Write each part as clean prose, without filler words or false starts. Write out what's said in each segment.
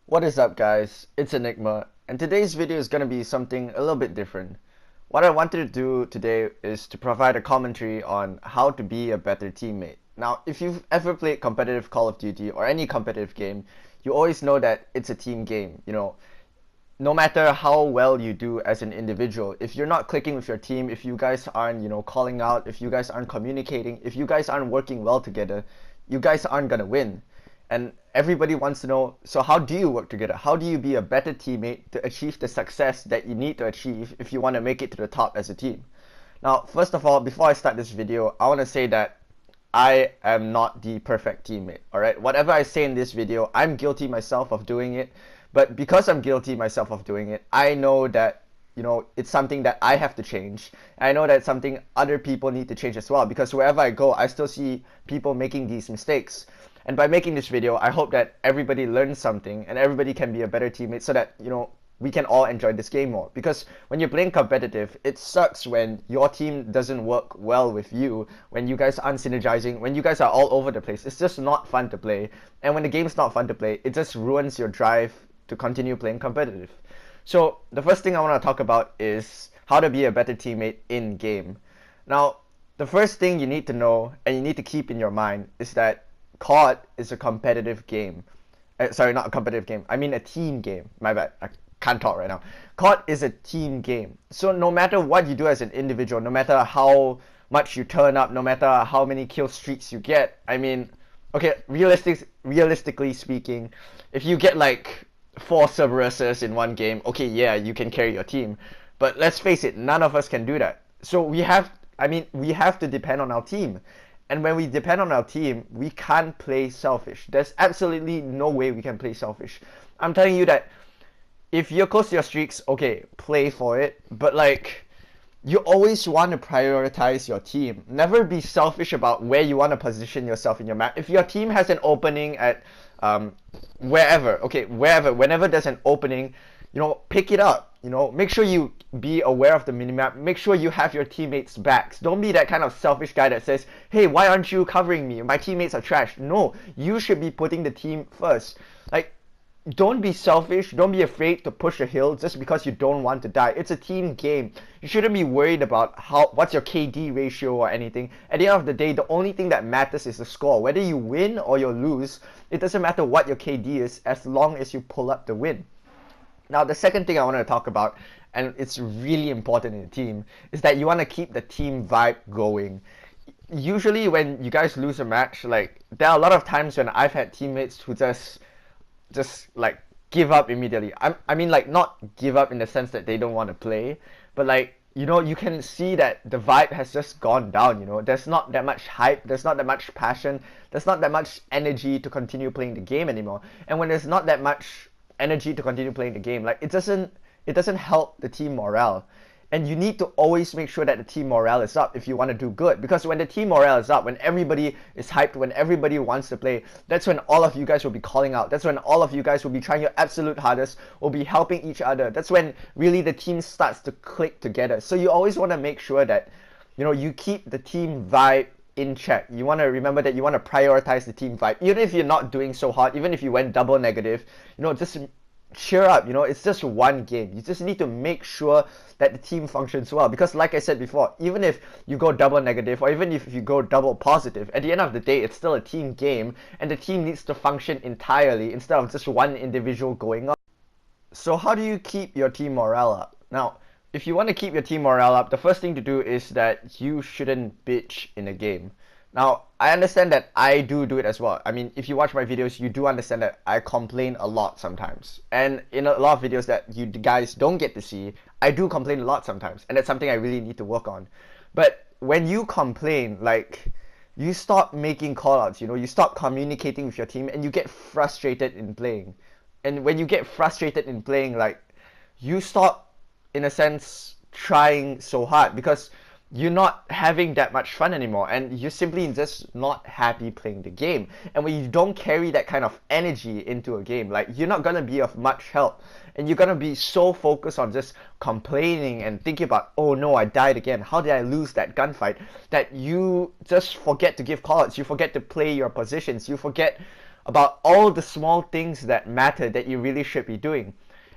What is up, guys? It's Enigma, and today's video is going to be something a little bit different. What I wanted to do today is to provide a commentary on how to be a better teammate. Now, if you've ever played competitive Call of Duty or any competitive game, you always know that it's a team game. No matter how well you do as an individual, if you're not clicking with your team, if you guys aren't, calling out, if you guys aren't communicating, if you guys aren't working well together, you guys aren't gonna win. And everybody wants to know, so how do you work together? How do you be a better teammate to achieve the success that you need to achieve if you want to make it to the top as a team? Now, first of all, before I start this video, I want to say that I am not the perfect teammate, alright? Whatever I say in this video, I'm guilty myself of doing it. But because I'm guilty myself of doing it, I know that it's something that I have to change. I know that it's something other people need to change as well, because wherever I go, I still see people making these mistakes. And by making this video, I hope that everybody learns something and everybody can be a better teammate so that, we can all enjoy this game more. Because when you're playing competitive, it sucks when your team doesn't work well with you, when you guys aren't synergizing, when you guys are all over the place. It's just not fun to play. And when the game's not fun to play, it just ruins your drive to continue playing competitive. So the first thing I want to talk about is how to be a better teammate in game. Now, the first thing you need to know and you need to keep in your mind is that COD is a competitive game. Sorry, not a competitive game. I mean a team game. My bad. I can't talk right now. COD is a team game. So no matter what you do as an individual, no matter how much you turn up, no matter how many kill streaks you get, I mean, okay, realistically speaking, if you get like 4 Cerberuses in one game, okay, yeah, you can carry your team. But let's face it, none of us can do that. So we have to depend on our team. And when we depend on our team, we can't play selfish. There's absolutely no way we can play selfish. I'm telling you that if you're close to your streaks, okay, play for it. But you always want to prioritize your team. Never be selfish about where you want to position yourself in your map. If your team has an opening at wherever, whenever there's an opening, pick it up. Make sure you be aware of the minimap. Make sure you have your teammates' backs. Don't be that kind of selfish guy that says, hey, why aren't you covering me? My teammates are trash. No, you should be putting the team first. Don't be selfish. Don't be afraid to push a hill just because you don't want to die. It's a team game. You shouldn't be worried about what's your KD ratio or anything. At the end of the day, the only thing that matters is the score. Whether you win or you lose, it doesn't matter what your KD is as long as you pull up the win. Now, the second thing I want to talk about, and it's really important in a team, is that you want to keep the team vibe going. Usually when you guys lose a match, there are a lot of times when I've had teammates who just give up immediately. I mean not give up in the sense that they don't want to play, but you can see that the vibe has just gone down. There's not that much hype, there's not that much passion, there's not that much energy to continue playing the game anymore. And when there's not that much energy to continue playing the game, it doesn't help the team morale. And you need to always make sure that the team morale is up if you want to do good. Because when the team morale is up, when everybody is hyped, when everybody wants to play, that's when all of you guys will be calling out. That's when all of you guys will be trying your absolute hardest, will be helping each other. That's when really the team starts to click together. So you always want to make sure that you keep the team vibe in check. You want to remember that you want to prioritize the team vibe. Even if you're not doing so hard, even if you went double negative, just cheer up. It's just one game. You just need to make sure that the team functions well, because like I said before, even if you go double negative or even if you go double positive, at the end of the day, it's still a team game and the team needs to function entirely instead of just one individual going up. So how do you keep your team morale up? Now, if you want to keep your team morale up, the first thing to do is that you shouldn't bitch in a game. Now, I understand that I do it as well. I mean, if you watch my videos, you do understand that I complain a lot sometimes. And in a lot of videos that you guys don't get to see, I do complain a lot sometimes. And that's something I really need to work on. But when you complain, you stop making callouts, you stop communicating with your team and you get frustrated in playing. And when you get frustrated in playing, you stop, in a sense, trying so hard because you're not having that much fun anymore and you're simply just not happy playing the game. And when you don't carry that kind of energy into a game, you're not gonna be of much help and you're gonna be so focused on just complaining and thinking about, oh no, I died again, how did I lose that gunfight, that you just forget to give callouts, you forget to play your positions, you forget about all the small things that matter that you really should be doing.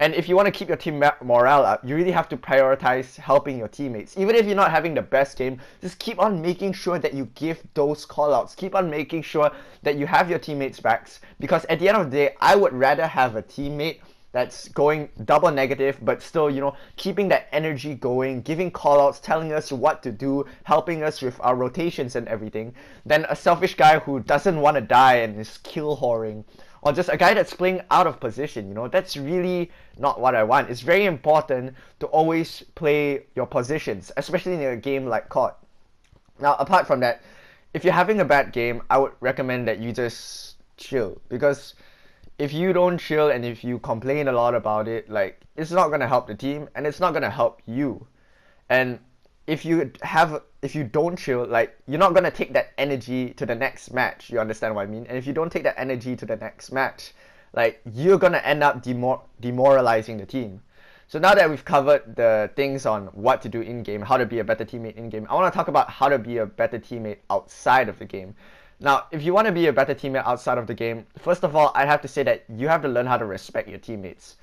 And if you want to keep your team morale up, you really have to prioritize helping your teammates. Even if you're not having the best game, just keep on making sure that you give those callouts. Keep on making sure that you have your teammates' backs. Because at the end of the day, I would rather have a teammate that's going double negative, but still, keeping that energy going, giving callouts, telling us what to do, helping us with our rotations and everything, than a selfish guy who doesn't want to die and is kill whoring. Or just a guy that's playing out of position, that's really not what I want. It's very important to always play your positions, especially in a game like COD. Now, apart from that, if you're having a bad game, I would recommend that you just chill, because if you don't chill and if you complain a lot about it, like, it's not going to help the team and it's not going to help you. And if you don't chill, like, you're not going to take that energy to the next match. You understand what I mean? And if you don't take that energy to the next match, like, you're going to end up demoralizing the team. So now that we've covered the things on what to do in-game, how to be a better teammate in-game, I want to talk about how to be a better teammate outside of the game. Now, if you want to be a better teammate outside of the game, first of all, I have to say that you have to learn how to respect your teammates.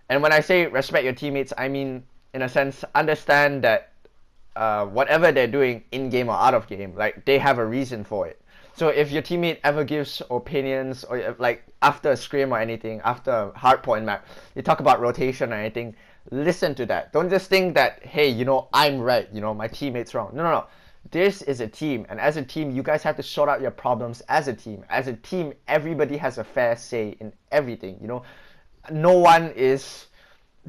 And when I say respect your teammates, I mean, in a sense, understand that whatever they're doing in-game or out of game, like, they have a reason for it. So if your teammate ever gives opinions, or if, like, after a scrim or anything, after a hardpoint map, they talk about rotation or anything, listen to that. Don't just think that, hey, I'm right, my teammate's wrong. No. This is a team, and as a team, you guys have to sort out your problems as a team. As a team, everybody has a fair say in everything, No one is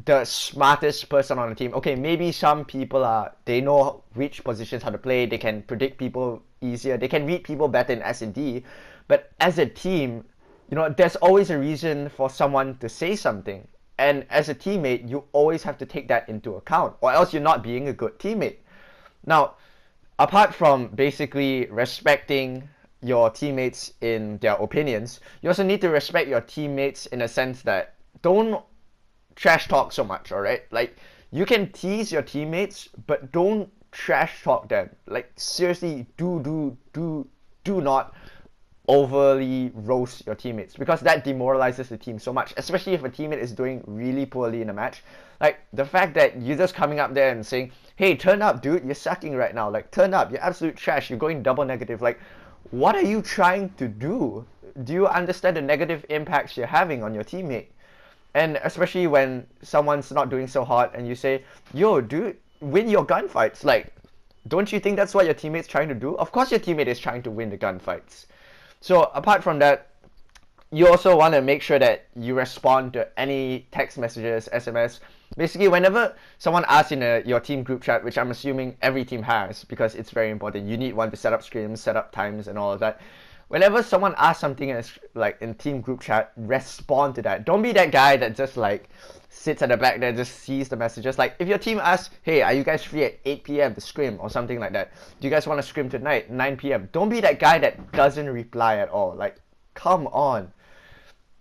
the smartest person on the team. Okay, maybe some people they know which positions how to play, they can predict people easier, they can read people better in S&D, but as a team, there's always a reason for someone to say something. And as a teammate, you always have to take that into account, or else you're not being a good teammate. Now, apart from basically respecting your teammates in their opinions, you also need to respect your teammates in a sense that don't trash talk so much, alright? Like, you can tease your teammates, but don't trash talk them. Like, seriously, do not overly roast your teammates, because that demoralizes the team so much, especially if a teammate is doing really poorly in a match. Like, the fact that you're just coming up there and saying, hey, turn up, dude, you're sucking right now, like, turn up, you're absolute trash, you're going double negative, like, what are you trying to do? Do you understand the negative impacts you're having on your teammate? And especially when someone's not doing so hot and you say, yo, dude, win your gunfights. Like, don't you think that's what your teammate's trying to do? Of course your teammate is trying to win the gunfights. So apart from that, you also want to make sure that you respond to any text messages, SMS. Basically, whenever someone asks in your team group chat, which I'm assuming every team has, because it's very important, you need one to set up scrims, set up times, and all of that. Whenever someone asks something in team group chat, respond to that. Don't be that guy that just like sits at the back there, just sees the messages. Like, if your team asks, hey, are you guys free at 8 p.m. to scrim or something like that? Do you guys want to scrim tonight, 9 p.m.? Don't be that guy that doesn't reply at all. Like, come on.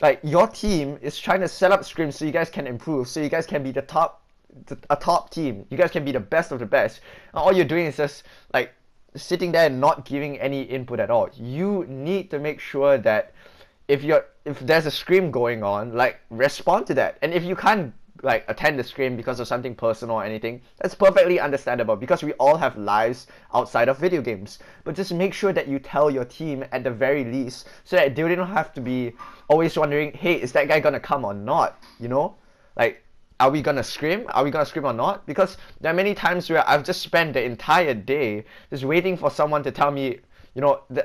Like, your team is trying to set up scrims so you guys can improve, so you guys can be a top team. You guys can be the best of the best. And all you're doing is just like sitting there and not giving any input at all. You need to make sure that if there's a scrim going on, like, respond to that. And if you can't like attend the scrim because of something personal or anything, that's perfectly understandable, because we all have lives outside of video games. But just make sure that you tell your team at the very least, so that they don't have to be always wondering, hey, is that guy gonna come or not? Like, are we gonna scrim? Are we gonna scrim or not? Because there are many times where I've just spent the entire day just waiting for someone to tell me,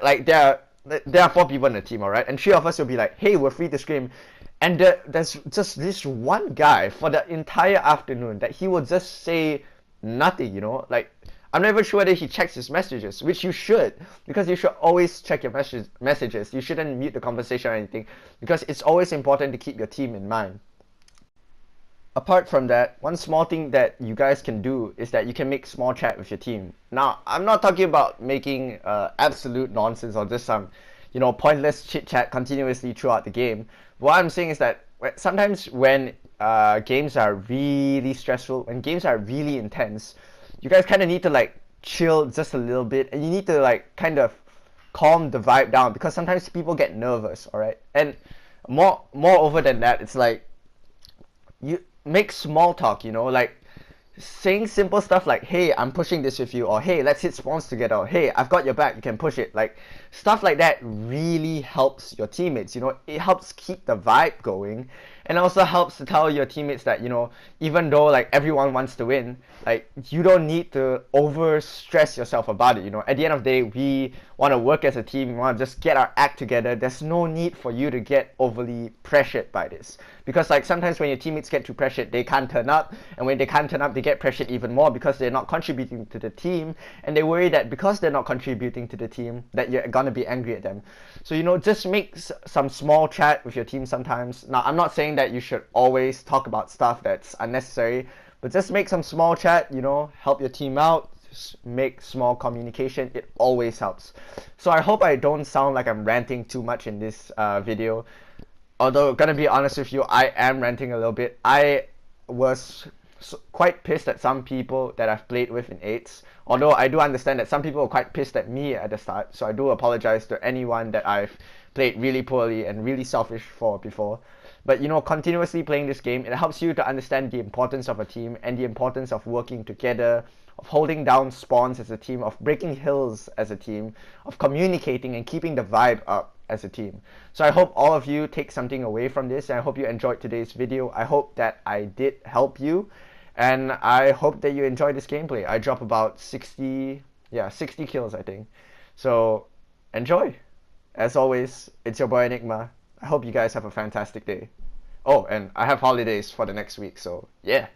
like, there are 4 people in the team, alright? And 3 of us will be like, hey, we're free to scrim. And there's just this one guy for the entire afternoon that he will just say nothing, Like, I'm not even sure whether he checks his messages, which you should, because you should always check your messages. You shouldn't mute the conversation or anything, because it's always important to keep your team in mind. Apart from that, one small thing that you guys can do is that you can make small chat with your team. Now, I'm not talking about making absolute nonsense or just some, pointless chit chat continuously throughout the game. What I'm saying is that sometimes when games are really stressful, when games are really intense, you guys kind of need to like chill just a little bit, and you need to like kind of calm the vibe down, because sometimes people get nervous, all right? And moreover than that, it's like you make small talk, like saying simple stuff like, hey, I'm pushing this with you, or hey, let's hit spawns together, or hey, I've got your back, you can push it. Like, stuff like that really helps your teammates. It helps keep the vibe going, and also helps to tell your teammates that, even though like everyone wants to win, like, you don't need to over stress yourself about it. At the end of the day, we want to work as a team, we want to just get our act together. There's no need for you to get overly pressured by this, because like sometimes when your teammates get too pressured, they can't turn up, and when they can't turn up, they get pressured even more because they're not contributing to the team, and they worry that because they're not contributing to the team, that you're gonna be angry at them. So just make some small chat with your team sometimes. Now, I'm not saying that you should always talk about stuff that's unnecessary, but just make some small chat, help your team out, make small communication. It always helps. So I hope I don't sound like I'm ranting too much in this video. Although, gonna be honest with you, I am ranting a little bit. I was quite pissed at some people that I've played with in 8s. Although I do understand that some people were quite pissed at me at the start, so I do apologize to anyone that I've played really poorly and really selfish for before. But continuously playing this game, it helps you to understand the importance of a team and the importance of working together, of holding down spawns as a team, of breaking hills as a team, of communicating and keeping the vibe up as a team. So I hope all of you take something away from this, and I hope you enjoyed today's video. I hope that I did help you, and I hope that you enjoyed this gameplay. I dropped about 60 kills, I think. So enjoy. As always, it's your boy Enigma. I hope you guys have a fantastic day. Oh, and I have holidays for the next week, so yeah.